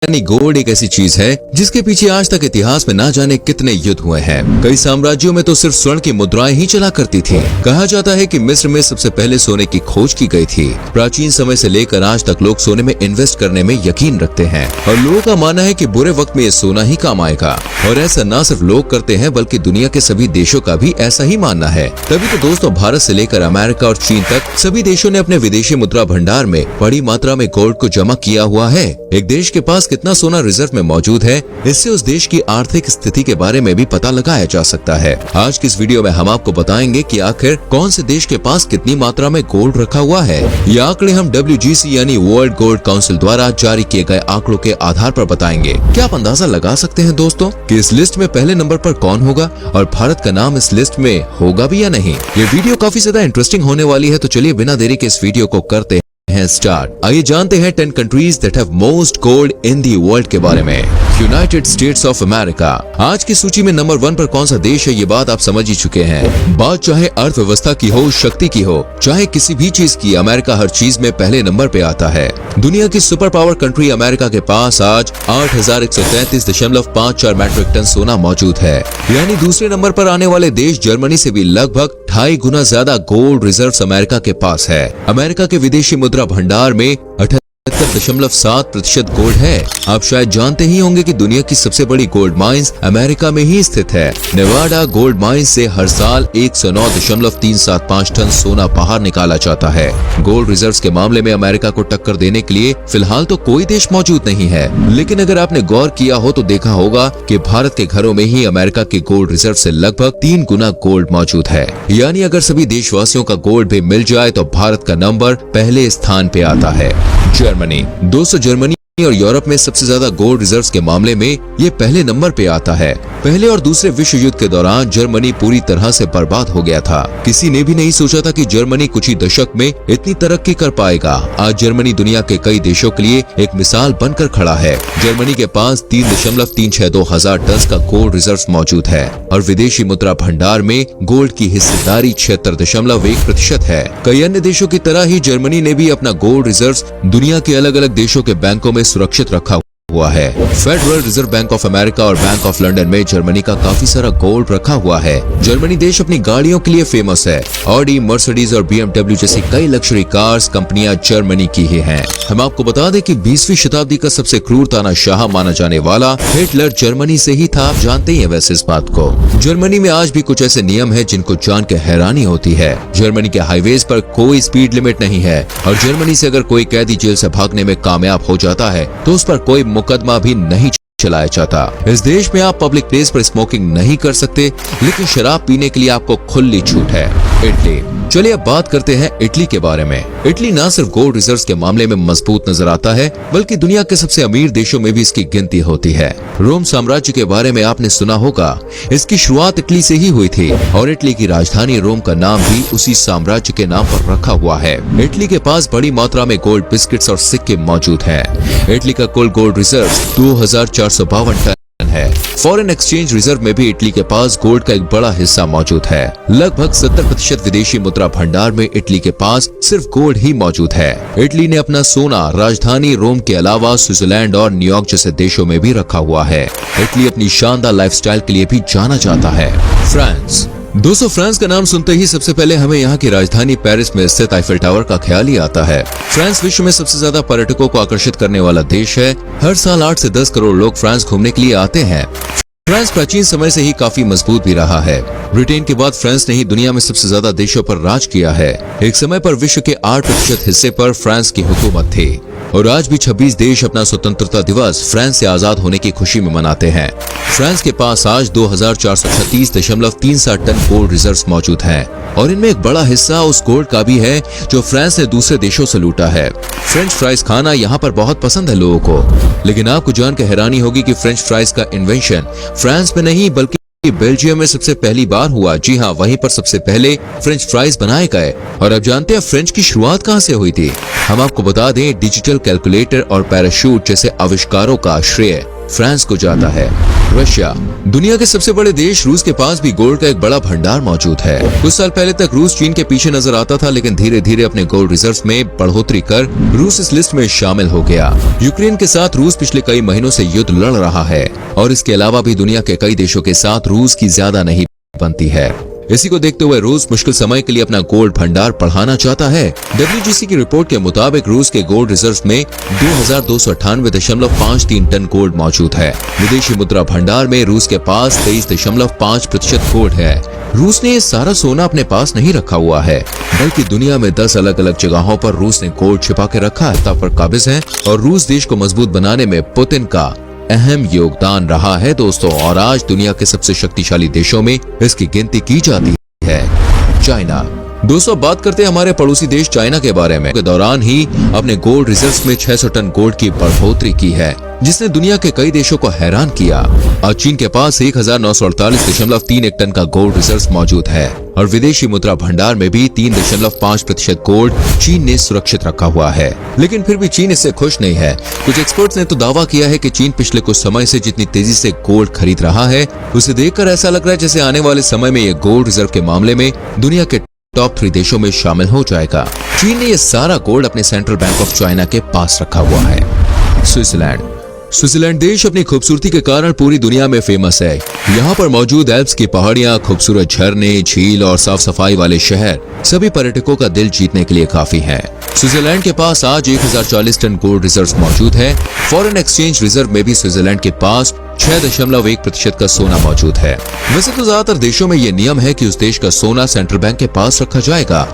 यानी गोल्ड एक ऐसी चीज है जिसके पीछे आज तक इतिहास में ना जाने कितने युद्ध हुए हैं। कई साम्राज्यों में तो सिर्फ स्वर्ण की मुद्राएं ही चला करती थी। कहा जाता है कि मिस्र में सबसे पहले सोने की खोज की गई थी। प्राचीन समय से लेकर आज तक लोग सोने में इन्वेस्ट करने में यकीन रखते हैं और लोगों का मानना है कि बुरे वक्त में ये सोना ही काम आएगा। और ऐसा न सिर्फ लोग करते हैं बल्कि दुनिया के सभी देशों का भी ऐसा ही मानना है। तभी तो दोस्तों भारत से लेकर अमेरिका और चीन तक सभी देशों ने अपने विदेशी मुद्रा भंडार में बड़ी मात्रा में गोल्ड को जमा किया हुआ है। एक देश के पास कितना सोना रिजर्व में मौजूद है, इससे उस देश की आर्थिक स्थिति के बारे में भी पता लगाया जा सकता है। आज की इस वीडियो में हम आपको बताएंगे कि आखिर कौन से देश के पास कितनी मात्रा में गोल्ड रखा हुआ है। ये आंकड़े हम WGC यानी वर्ल्ड गोल्ड काउंसिल द्वारा जारी किए गए आंकड़ों के आधार पर बताएंगे। क्या आप अंदाजा लगा सकते हैं दोस्तों कि इस लिस्ट में पहले नंबर पर कौन होगा और भारत का नाम इस लिस्ट में होगा भी या नहीं। ये वीडियो काफी ज्यादा इंटरेस्टिंग होने वाली है, तो चलिए बिना देरी के इस वीडियो को करते हैं स्टार्ट। आइए जानते हैं 10 countries that have most gold in the world के बारे में। United states of America. आज की सूची में नंबर 1 पर कौन सा देश है, ये बात आप समझ ही चुके हैं। बात चाहे अर्थव्यवस्था की हो, शक्ति की हो, चाहे किसी भी चीज की, अमेरिका हर चीज में पहले नंबर पे आता है। दुनिया की सुपर पावर कंट्री अमेरिका के पास आज 8133.54 मैट्रिक टन सोना मौजूद है। यानी दूसरे नंबर पर आने वाले देश जर्मनी से भी लगभग 2.5 गुना ज्यादा गोल्ड रिजर्व्स अमेरिका के पास है। अमेरिका के विदेशी मुद्रा भंडार में 78.7% गोल्ड है। आप शायद जानते ही होंगे कि दुनिया की सबसे बड़ी गोल्ड माइंस अमेरिका में ही स्थित है। नेवाडा गोल्ड माइंस से हर साल 109.375 टन सोना बाहर निकाला जाता है। गोल्ड रिजर्व्स के मामले में अमेरिका को टक्कर देने के लिए फिलहाल तो कोई देश मौजूद नहीं है, लेकिन अगर आपने गौर किया हो तो देखा होगा कि भारत के घरों में ही अमेरिका के गोल्ड रिजर्व से लगभग 3 गुना गोल्ड मौजूद है। यानी अगर सभी देशवासियों का गोल्ड भी मिल जाए तो भारत का नंबर पहले स्थान पे आता है। जर्मनी। दोस्तों जर्मनी और यूरोप में सबसे ज्यादा गोल्ड रिजर्व्स के मामले में ये पहले नंबर पे आता है। पहले और दूसरे विश्व युद्ध के दौरान जर्मनी पूरी तरह से बर्बाद हो गया था। किसी ने भी नहीं सोचा था कि जर्मनी कुछ ही दशक में इतनी तरक्की कर पाएगा। आज जर्मनी दुनिया के कई देशों के लिए एक मिसाल बनकर खड़ा है। जर्मनी के पास 3.362 हजार टन का गोल्ड रिजर्व मौजूद है और विदेशी मुद्रा भंडार में गोल्ड की हिस्सेदारी 76.1% है। कई अन्य देशों की तरह ही जर्मनी ने भी अपना गोल्ड रिजर्व दुनिया के अलग अलग देशों के बैंकों में सुरक्षित रखा हुआ है। Federal reserve bank of America और बैंक ऑफ लंदन में जर्मनी का काफी सारा गोल्ड रखा हुआ है। जर्मनी देश अपनी गाड़ियों के लिए फेमस है। ऑडी, मर्सिडीज और BMW जैसी कई लग्जरी कार्स कंपनियां जर्मनी की ही हैं। हम आपको बता दें कि 20वीं शताब्दी का सबसे क्रूर तानाशाह माना जाने वाला हिटलर जर्मनी से ही था। आप जानते ही हैं वैसे इस बात को। जर्मनी में आज भी कुछ ऐसे नियम है जिनको जान के हैरानी होती है। जर्मनी के हाईवेज पर कोई स्पीड लिमिट नहीं है और जर्मनी से अगर कोई कैदी जेल से भागने में कामयाब हो जाता है तो उस पर कोई मुकदमा भी नहीं चलाया जाता। इस देश में आप पब्लिक प्लेस पर स्मोकिंग नहीं कर सकते, लेकिन शराब पीने के लिए आपको खुली छूट है। इटली। चलिए अब बात करते हैं इटली के बारे में। इटली न सिर्फ गोल्ड रिजर्व्स के मामले में मजबूत नजर आता है बल्कि दुनिया के सबसे अमीर देशों में भी इसकी गिनती होती है। रोम साम्राज्य के बारे में आपने सुना होगा। इसकी शुरुआत इटली से ही हुई थी और इटली की राजधानी रोम का नाम भी उसी साम्राज्य के नाम पर रखा हुआ है। इटली के पास बड़ी मात्रा में गोल्ड बिस्किट्स और सिक्के मौजूद है। इटली का कुल गोल्ड रिजर्व 2452 टन है। फॉरेन एक्सचेंज रिजर्व में भी इटली के पास गोल्ड का एक बड़ा हिस्सा मौजूद है। लगभग 70% विदेशी मुद्रा भंडार में इटली के पास सिर्फ गोल्ड ही मौजूद है। इटली ने अपना सोना राजधानी रोम के अलावा स्विट्जरलैंड और न्यूयॉर्क जैसे देशों में भी रखा हुआ है। इटली अपनी शानदार लाइफस्टाइल के लिए भी जाना जाता है। फ्रांस। दोस्तों फ्रांस का नाम सुनते ही सबसे पहले हमें यहाँ की राजधानी पेरिस में स्थित आईफिल टावर का ख्याल ही आता है। फ्रांस विश्व में सबसे ज्यादा पर्यटकों को आकर्षित करने वाला देश है। हर साल 8 से 10 करोड़ लोग फ्रांस घूमने के लिए आते हैं। फ्रांस प्राचीन समय से ही काफी मजबूत भी रहा है। ब्रिटेन के बाद फ्रांस ने ही दुनिया में सबसे ज्यादा देशों पर राज किया है। एक समय पर विश्व के 8% हिस्से पर फ्रांस की हुकूमत थी और आज भी 26 देश अपना स्वतंत्रता दिवस फ्रांस से आजाद होने की खुशी में मनाते हैं। फ्रांस के पास आज 2436.37 टन गोल्ड रिजर्व्स मौजूद हैं और इनमें एक बड़ा हिस्सा उस गोल्ड का भी है जो फ्रांस ने दूसरे देशों से लूटा है। फ्रेंच फ्राइज खाना यहाँ पर बहुत पसंद है लोगों को, लेकिन आपको जानकर हैरानी होगी कि फ्रेंच फ्राइज का इन्वेंशन फ्रांस में नहीं बल्कि बेल्जियम में सबसे पहली बार हुआ। जी हाँ, वहीं पर सबसे पहले फ्रेंच फ्राइज बनाए गए। और अब जानते हैं फ्रेंच की शुरुआत कहाँ से हुई थी। हम आपको बता दें डिजिटल कैलकुलेटर और पैराशूट जैसे आविष्कारों का श्रेय फ्रांस को जाता है। रशिया, दुनिया के सबसे बड़े देश रूस के पास भी गोल्ड का एक बड़ा भंडार मौजूद है। कुछ साल पहले तक रूस चीन के पीछे नजर आता था, लेकिन धीरे धीरे अपने गोल्ड रिजर्व्स में बढ़ोतरी कर रूस इस लिस्ट में शामिल हो गया। यूक्रेन के साथ रूस पिछले कई महीनों से युद्ध लड़ रहा है और इसके अलावा भी दुनिया के कई देशों के साथ रूस की ज्यादा नहीं बनती है। इसी को देखते हुए रूस मुश्किल समय के लिए अपना गोल्ड भंडार बढ़ाना चाहता है। WGC की रिपोर्ट के मुताबिक रूस के गोल्ड रिजर्व्स में 2298.53 टन गोल्ड मौजूद है। विदेशी मुद्रा भंडार में रूस के पास 23.5% गोल्ड है। रूस ने ये सारा सोना अपने पास नहीं रखा हुआ है, बल्कि दुनिया में 10 अलग अलग जगहों पर रूस ने गोल्ड छिपा के रखा है पर काबिज है और रूस देश को मजबूत बनाने में पुतिन का अहम योगदान रहा है दोस्तों। और आज दुनिया के सबसे शक्तिशाली देशों में इसकी गिनती की जाती है। चाइना, दोस्तों बात करते हैं हमारे पड़ोसी देश चाइना के बारे में। के दौरान ही अपने गोल्ड रिजर्व्स में 600 टन गोल्ड की बढ़ोतरी की है, जिसने दुनिया के कई देशों को हैरान किया। आज चीन के पास 1948.31 टन का गोल्ड रिजर्व्स मौजूद है और विदेशी मुद्रा भंडार में भी 3.5% गोल्ड चीन ने सुरक्षित रखा हुआ है। लेकिन फिर भी चीन इससे खुश नहीं है। कुछ एक्सपर्ट्स ने तो दावा किया है कि चीन पिछले कुछ समय से जितनी तेजी से गोल्ड खरीद रहा है, उसे देखकर ऐसा लग रहा है जैसे आने वाले समय में ये गोल्ड रिजर्व के मामले में दुनिया के टॉप 3 देशों में शामिल हो जाएगा। चीन ने ये सारा गोल्ड अपने सेंट्रल बैंक ऑफ चाइना के पास रखा हुआ है। स्विट्जरलैंड देश अपनी खूबसूरती के कारण पूरी दुनिया में फेमस है। यहाँ पर मौजूद एल्प्स की पहाड़ियाँ, खूबसूरत झरने, झील और साफ सफाई वाले शहर सभी पर्यटकों का दिल जीतने के लिए काफी है। स्विट्जरलैंड के पास आज 1040 टन गोल्ड रिजर्व मौजूद है। फॉरेन एक्सचेंज रिजर्व में भी स्विट्जरलैंड के पास 6.1% का सोना मौजूद है। वैसे तो ज्यादातर देशों में ये नियम है कि उस देश का सोना सेंट्रल बैंक के पास रखा जाएगा,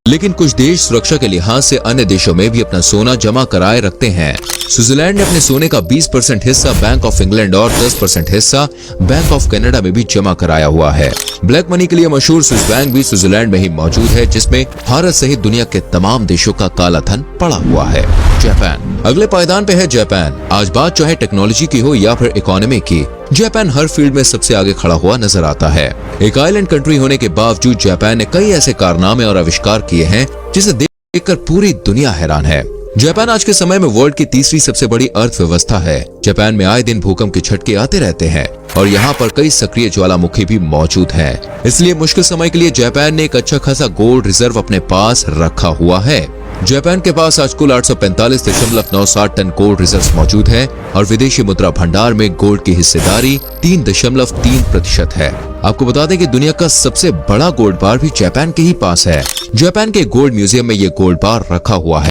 लेकिन कुछ देश सुरक्षा के लिहाज से अन्य देशों में भी अपना सोना जमा कराए रखते हैं। स्विट्जरलैंड ने अपने सोने का 20% हिस्सा बैंक ऑफ इंग्लैंड और 10% हिस्सा बैंक ऑफ कनाडा में भी जमा कराया हुआ है। ब्लैक मनी के लिए मशहूर स्विस बैंक भी स्विट्जरलैंड में ही मौजूद है, जिसमें भारत सहित दुनिया के तमाम देशों का काला धन पड़ा हुआ है। जापान, अगले पायदान पे है जापान। आज बात चाहे टेक्नोलॉजी की हो या फिर इकोनॉमी की, जापान हर फील्ड में सबसे आगे खड़ा हुआ नजर आता है। एक आइलैंड कंट्री होने के बावजूद जापान ने कई ऐसे कारनामे और आविष्कार किए हैं जिसे देखकर पूरी दुनिया हैरान है। जापान आज के समय में वर्ल्ड की तीसरी सबसे बड़ी अर्थव्यवस्था है। जापान में आए दिन भूकंप के झटके आते रहते हैं और यहाँ पर कई सक्रिय ज्वालामुखी भी मौजूद हैं। इसलिए मुश्किल समय के लिए जापान ने एक अच्छा खासा गोल्ड रिजर्व अपने पास रखा हुआ है। जापान के पास आज कुल 845.97 टन गोल्ड रिजर्व मौजूद है और विदेशी मुद्रा भंडार में गोल्ड की हिस्सेदारी 3.3% है। आपको बता दें कि दुनिया का सबसे बड़ा गोल्ड बार भी जापान के ही पास है। जापान के गोल्ड म्यूजियम में ये गोल्ड बार रखा हुआ है,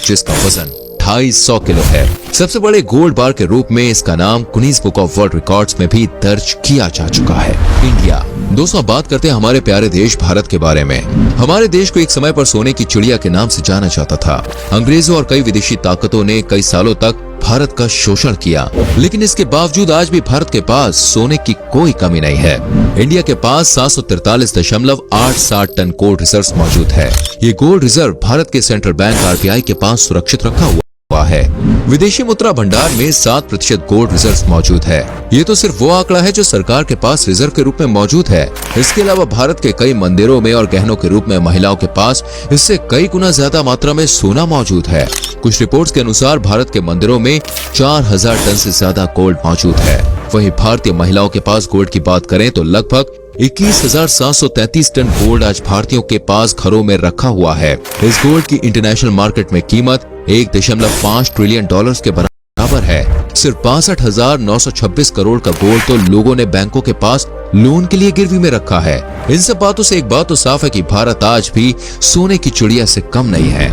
जिसका वजन 250 किलो है। सबसे बड़े गोल्ड बार के रूप में इसका नाम Guinness book of world records में भी दर्ज किया जा चुका है। इंडिया, दोस्तों बात करते हैं हमारे प्यारे देश भारत के बारे में। हमारे देश को एक समय पर सोने की चिड़िया के नाम से जाना जाता था। अंग्रेजों और कई विदेशी ताकतों ने कई सालों तक भारत का शोषण किया, लेकिन इसके बावजूद आज भी भारत के पास सोने की कोई कमी नहीं है। इंडिया के पास 743.87 टन गोल्ड रिजर्व मौजूद है। ये गोल्ड रिजर्व भारत के सेंट्रल बैंक RBI के पास सुरक्षित रखा हुआ है। विदेशी मुद्रा भंडार में 7% गोल्ड रिजर्व मौजूद है। ये तो सिर्फ वो आंकड़ा है जो सरकार के पास रिजर्व के रूप में मौजूद है। इसके अलावा भारत के कई मंदिरों में और गहनों के रूप में महिलाओं के पास इससे कई गुना ज्यादा मात्रा में सोना मौजूद है। कुछ रिपोर्ट्स के अनुसार भारत के मंदिरों में 4000 टन से ज्यादा गोल्ड मौजूद है। वहीं भारतीय महिलाओं के पास गोल्ड की बात करें तो लगभग 21,733 टन गोल्ड आज भारतीयों के पास घरों में रखा हुआ है। इस गोल्ड की इंटरनेशनल मार्केट में कीमत 1.5 ट्रिलियन डॉलर्स के बराबर है। सिर्फ 62,926 करोड़ का गोल्ड तो लोगों ने बैंकों के पास लोन के लिए गिरवी में रखा है। इन सब बातों से एक बात तो साफ है कि भारत आज भी सोने की चिड़िया से कम नहीं है।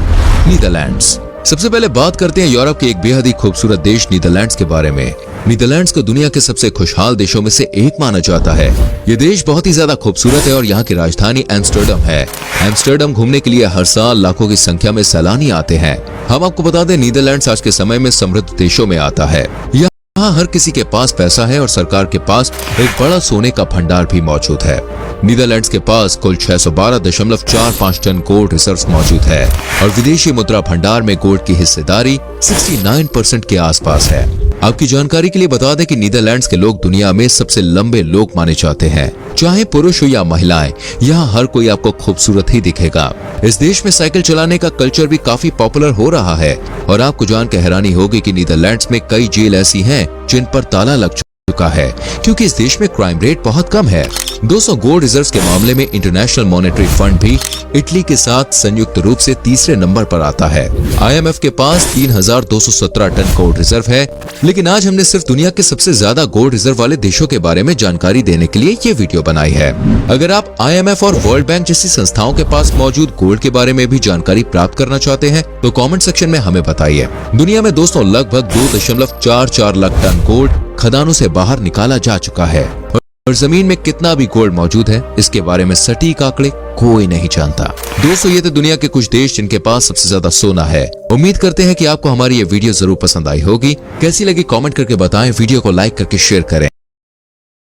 नीदरलैंड्स, सबसे पहले बात करते हैं यूरोप के एक बेहद ही खूबसूरत देश नीदरलैंड्स के बारे में। नीदरलैंड्स को दुनिया के सबसे खुशहाल देशों में से एक माना जाता है। ये देश बहुत ही ज्यादा खूबसूरत है और यहाँ की राजधानी एम्स्टर्डम है। एम्स्टर्डम घूमने के लिए हर साल लाखों की संख्या में सैलानी आते हैं। हम आपको बता दें, नीदरलैंड्स आज के समय में समृद्ध देशों में आता है। यहाँ हर किसी के पास पैसा है और सरकार के पास एक बड़ा सोने का भंडार भी मौजूद है। नीदरलैंड्स के पास कुल 612.45 टन गोल्ड रिजर्व्स मौजूद है और विदेशी मुद्रा भंडार में गोल्ड की हिस्सेदारी 69% के आसपास है। आपकी जानकारी के लिए बता दें कि नीदरलैंड्स के लोग दुनिया में सबसे लंबे लोग माने जाते हैं। चाहे पुरुष हो या महिलाएं, यहाँ हर कोई आपको खूबसूरत ही दिखेगा। इस देश में साइकिल चलाने का कल्चर भी काफी पॉपुलर हो रहा है और आपको जान के हैरानी होगी कि नीदरलैंड्स में कई जेल ऐसी हैं जिन पर ताला लग चुका है, क्योंकि इस देश में क्राइम रेट बहुत कम है। 200 गोल्ड रिजर्व्स के मामले में इंटरनेशनल मॉनेटरी फंड भी इटली के साथ संयुक्त रूप से तीसरे नंबर पर आता है। IMF के पास 3217 टन गोल्ड रिजर्व है। लेकिन आज हमने सिर्फ दुनिया के सबसे ज्यादा गोल्ड रिजर्व वाले देशों के बारे में जानकारी देने के लिए ये वीडियो बनाई है। अगर आप IMF और वर्ल्ड बैंक जैसी संस्थाओं के पास मौजूद गोल्ड के बारे में भी जानकारी प्राप्त करना चाहते हैं तो कमेंट सेक्शन में हमें बताइए। दुनिया में दोस्तों लगभग 2.44 लाख टन गोल्ड खदानों से बाहर निकाला जा चुका है और जमीन में कितना भी गोल्ड मौजूद है इसके बारे में सटीक आंकड़े कोई नहीं जानता। दोस्तों ये थे दुनिया के कुछ देश जिनके पास सबसे ज्यादा सोना है। उम्मीद करते हैं कि आपको हमारी ये वीडियो जरूर पसंद आई होगी। कैसी लगी कमेंट करके बताएं, वीडियो को लाइक करके शेयर करें।